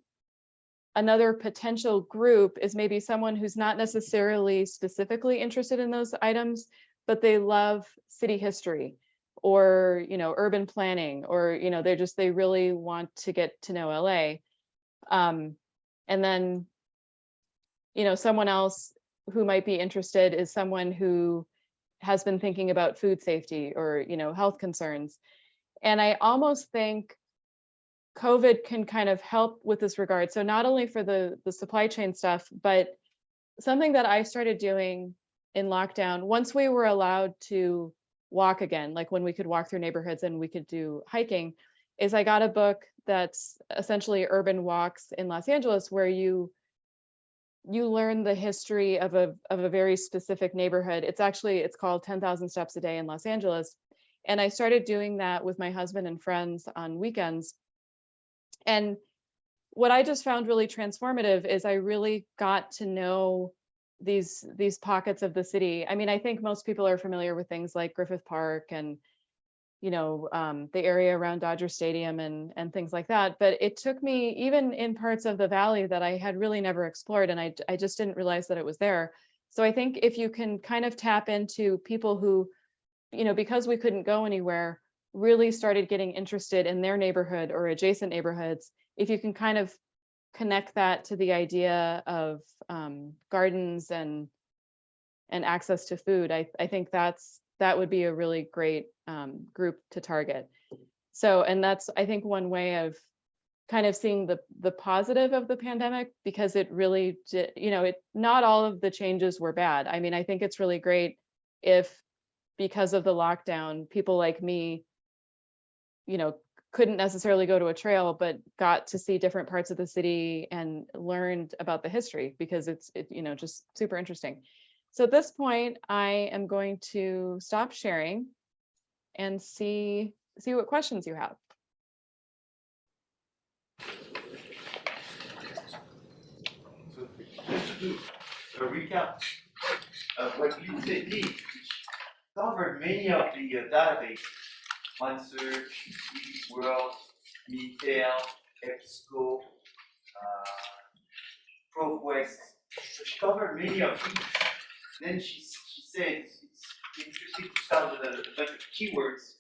another potential group is maybe someone who's not necessarily specifically interested in those items, but they love city history or, you know, urban planning, or, you know, they really want to get to know LA. And then, you know, someone else who might be interested is someone who has been thinking about food safety or, you know, health concerns. And I almost think COVID can kind of help with this regard. So not only for the supply chain stuff, but something that I started doing in lockdown, once we were allowed to walk again, like when we could walk through neighborhoods and we could do hiking, is I got a book that's essentially urban walks in Los Angeles, where you learn the history of a very specific neighborhood. It's called 10,000 Steps a Day in Los Angeles. And I started doing that with my husband and friends on weekends. And what I just found really transformative is I really got to know these pockets of the city. I mean, I think most people are familiar with things like Griffith Park and, you know, the area around Dodger Stadium and things like that. But it took me, even in parts of the valley that I had really never explored, and I just didn't realize that it was there. So I think if you can kind of tap into people who, you know, because we couldn't go anywhere, really started getting interested in their neighborhood or adjacent neighborhoods, if you can kind of connect that to the idea of gardens and access to food, I think that would be a really great group to target. So, and that's, I think, one way of kind of seeing the positive of the pandemic, because it really did, you know, not all of the changes were bad. I mean, I think it's really great if, because of the lockdown, people like me, you know, couldn't necessarily go to a trail, but got to see different parts of the city and learned about the history, because it's you know, just super interesting. So at this point, I am going to stop sharing and see what questions you have. So just to do a recap of what Lindsay did, which covered many of the database, OneSearch, World, Mintel, EBSCO, ProQuest. So she covered many of these. Then she said it's interesting to start with a bunch of keywords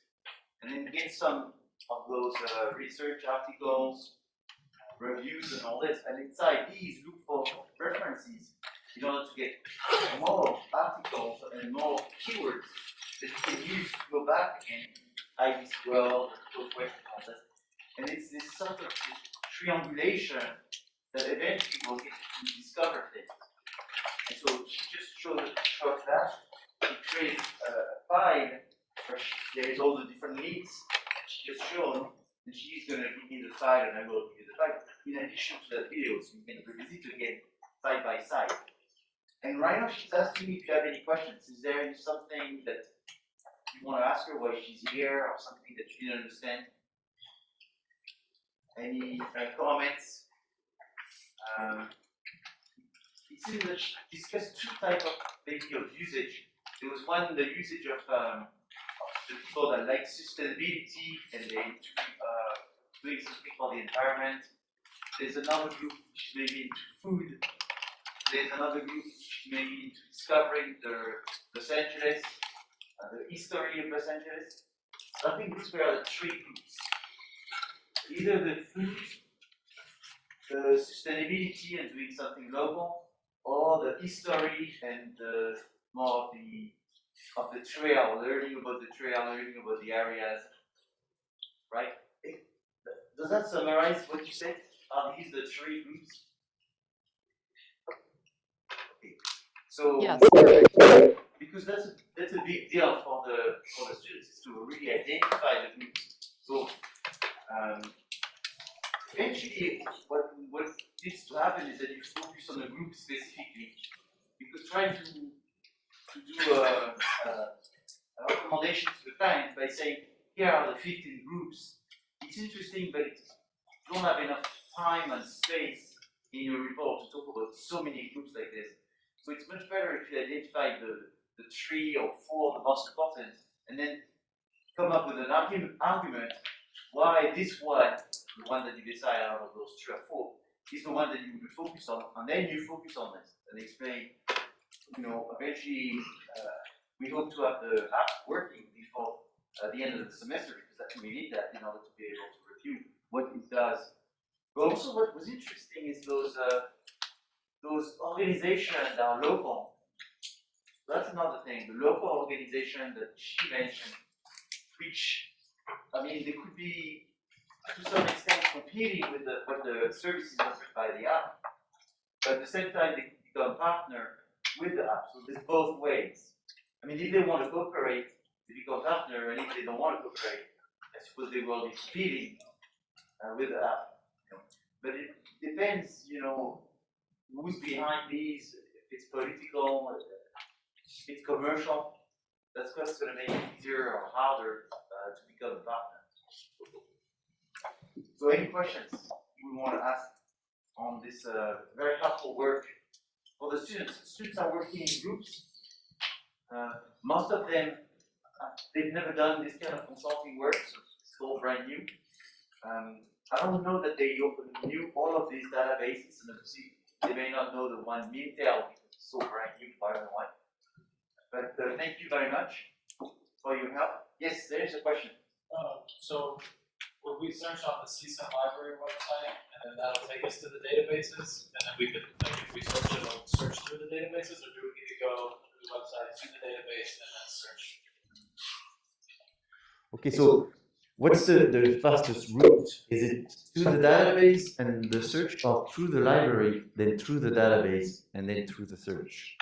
and then get some of those research articles, reviews, and all this. And inside these, look for references in order to get more articles and more keywords that you can use to go back and IB's World, ProQuest, and all this. And it's this sort of triangulation that eventually will get to discover things. And so she just showed that. She created a file where there is all the different links she just shown, and she's going to give me the file, and I will give you the file in addition to that video, so you can revisit again side by side. And right now she's asking me if you have any questions. Is there something that you want to ask her why she's here or something that you didn't understand? Any comments? It seems that she discussed two types of maybe of usage. There was one, the usage of the people that like sustainability and they doing something for the environment. There's another group which is maybe into food. There's another group which is maybe into discovering the Los Angeles, the history of Los Angeles. So I think these were the three groups. Either the food, the sustainability and doing something local, or the history and more of the trail, learning about the trail, learning about the areas, right? Does that summarize what you said? Are these the three groups? Okay. So Yes, perfect. because that's a big deal for the students is to really identify the groups. So eventually, what needs to happen is that you focus on a group specifically, because trying to do a recommendation to the client by saying here are the 15 groups. It's interesting, but you don't have enough time and space in your report to talk about so many groups like this. So it's much better if you identify the 3 or 4 the most important, and then come up with an argument why this one, the one that you decide out of those 3 or 4, is the one that you will focus on, and then you focus on this and explain. Eventually, we hope to have the app working before the end of the semester, because we need that in order to be able to review what it does. But also, what was interesting is those organizations that are local. That's another thing. The local organization that she mentioned, which, I mean, they could be to some extent competing with what the services offered by the app, but at the same time, they could become partner with the app. So there's both ways. I mean, if they want to cooperate, they become partner, and if they don't want to cooperate, I suppose they will be competing with the app. But it depends, who's behind these. If it's political, if it's commercial, that's what's going to make it easier or harder to become a partner. So, any questions we want to ask on this very helpful work for the students? Students are working in groups. Most of them, they've never done this kind of consulting work, so it's all brand new. I don't know that they knew all of these databases, and obviously they may not know the one Mintel because it's so brand new for everyone. But thank you very much for your help. Yes, there is a question. So would we search on the CSUN library website, and then that'll take us to the databases, and then we could, like, if we search, it'll search through the databases, or do we need to go through the website to the database and then search? Okay, so what's the fastest route? Is it to the database and the search, or through the library, then through the database, and then through the search?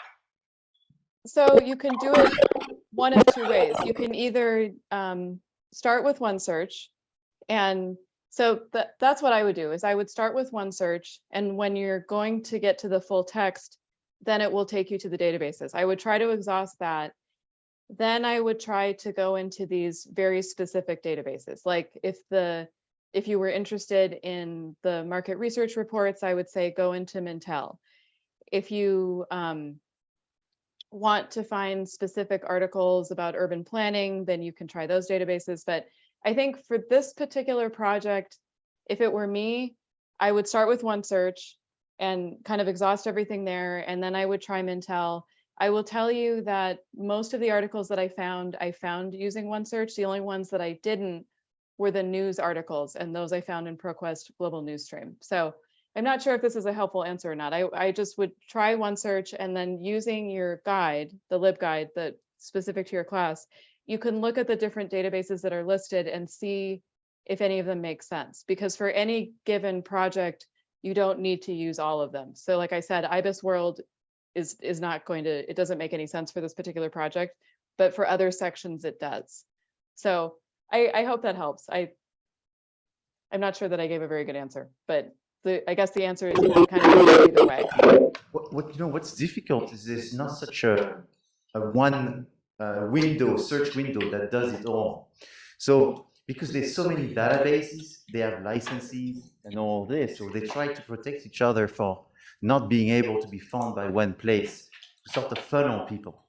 So you can do it one of two ways. You can either start with one search, and so that's what I would do, is I would start with one search, and when you're going to get to the full text, then it will take you to the databases. I would try to exhaust that. Then I would try to go into these very specific databases. Like if you were interested in the market research reports, I would say go into Mintel. If you want to find specific articles about urban planning, then you can try those databases. But I think for this particular project, if it were me, I would start with one search and kind of exhaust everything there, and then I would try Mintel. I will tell you that most of the articles that I found using one search. The only ones that I didn't were the news articles, and those I found in ProQuest Global Newsstream. So I'm not sure if this is a helpful answer or not. I just would try one search, and then using your guide, the LibGuide that's specific to your class, you can look at the different databases that are listed and see if any of them make sense. Because for any given project, you don't need to use all of them. So like I said, IBIS World is not going to, it doesn't make any sense for this particular project, but for other sections it does. So I hope that helps. I'm not sure that I gave a very good answer, but I guess the answer is you can kind of go either way. What's difficult is there's not such a one window, search window that does it all. So because there's so many databases, they have licenses and all this, so they try to protect each other for not being able to be found by one place to sort of funnel people.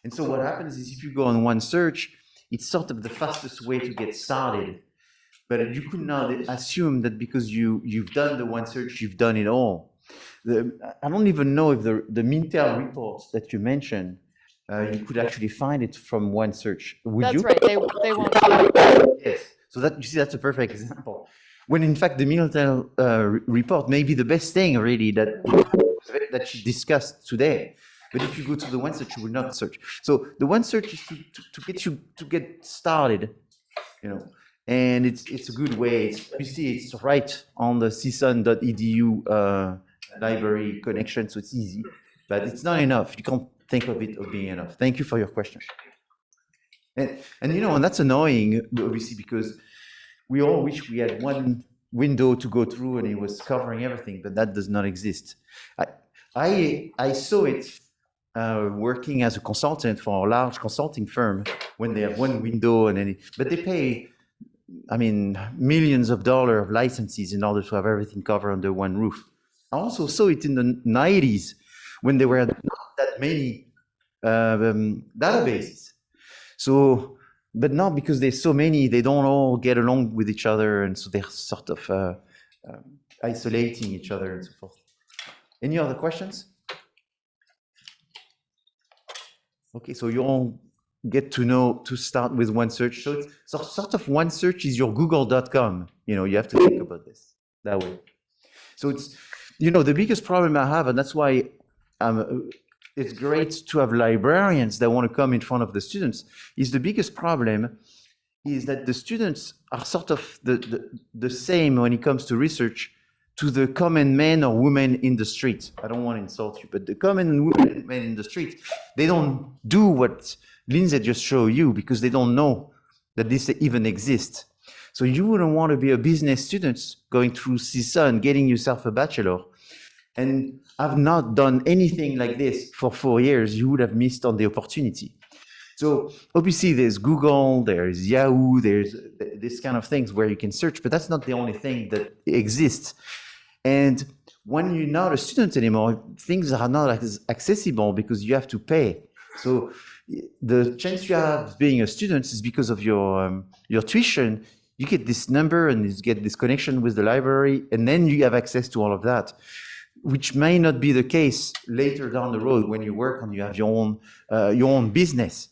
And so what happens is if you go on one search, it's sort of the fastest way to get started. But you could not assume that because you've done the one search, you've done it all. I don't even know if the Mintel reports that you mentioned, you could actually find it from one search. Would you? That's right, they won't see it. Yes. So that, you see, that's a perfect example. When in fact the Mintel report may be the best thing really that she discussed today. But if you go to the one search, you will not search. So the one search is to get you to get started, you know. And it's a good way. You see, it's right on the CSUN.edu library connection, so it's easy. But it's not enough. You can't think of it as being enough. Thank you for your question. And you know, and that's annoying, obviously, because we all wish we had one window to go through and it was covering everything, but that does not exist. I saw it working as a consultant for a large consulting firm when they have one window but they pay, I mean, millions of dollars of licenses in order to have everything covered under one roof. I also saw it in the 90s when there were not that many databases. So, but now because there's so many, they don't all get along with each other, and so they're sort of isolating each other and so forth. Any other questions? Okay, so you all get to know to start with one search. So it's sort of one search is your google.com. You know, you have to think about this that way. So it's, you know, the biggest problem I have, and that's why it's great to have librarians that want to come in front of the students, is the biggest problem is that the students are sort of the same when it comes to research to the common man or woman in the street. I don't want to insult you, but the common men in the street, they don't do what Lindsay just showed you because they don't know that this even exists. So you wouldn't want to be a business student going through CSUN, getting yourself a bachelor, and have not done anything like this for 4 years. You would have missed on the opportunity. So obviously there's Google, there's Yahoo, there's this kind of things where you can search, but that's not the only thing that exists. And when you're not a student anymore, things are not as accessible because you have to pay. So the chance you have of being a student is because of your tuition. You get this number and you get this connection with the library, and then you have access to all of that, which may not be the case later down the road when you work and you have your own business.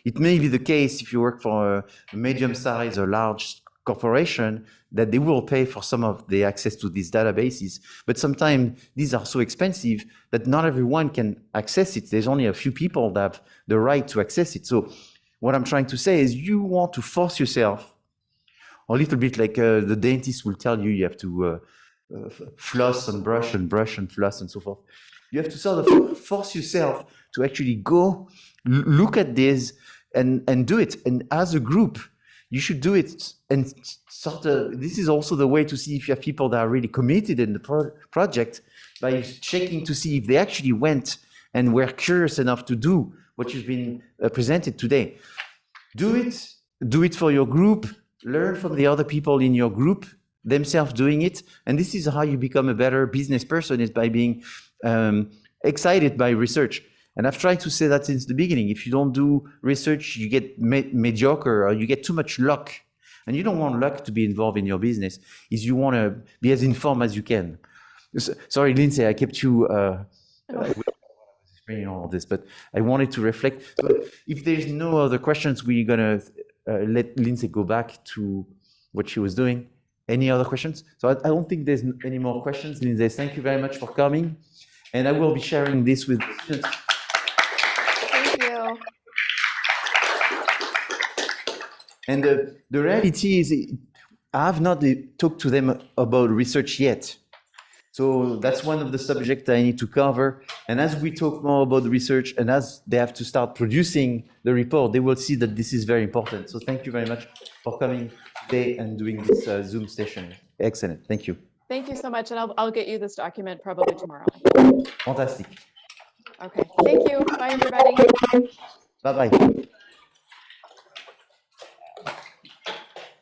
It may be the case if you work for a medium-sized or large corporation that they will pay for some of the access to these databases. But sometimes these are so expensive that not everyone can access it. There's only a few people that have the right to access it. So what I'm trying to say is you want to force yourself, a little bit like the dentist will tell you, you have to floss and brush and floss and so forth. You have to sort of force yourself to actually go look at this and do it. And as a group, you should do it. And sort of, this is also the way to see if you have people that are really committed in the project by checking to see if they actually went and were curious enough to do what you've been presented today. Do it for your group, learn from the other people in your group, themselves doing it. And this is how you become a better business person, is by being excited by research. And I've tried to say that since the beginning. If you don't do research, you get mediocre, or you get too much luck. And you don't want luck to be involved in your business. Is you want to be as informed as you can. Sorry, Lindsay, I kept you explaining all of this, but I wanted to reflect. So if there's no other questions, we're going to let Lindsay go back to what she was doing. Any other questions? So I don't think there's any more questions. Lindsay, thank you very much for coming. And I will be sharing this with the students. Thank you. And the reality is, I have not talked to them about research yet. So that's one of the subjects I need to cover. And as we talk more about the research and as they have to start producing the report, they will see that this is very important. So thank you very much for coming today and doing this Zoom session. Excellent. Thank you. Thank you so much. And I'll get you this document probably tomorrow. Fantastic. Okay. Thank you. Bye, everybody. Bye-bye.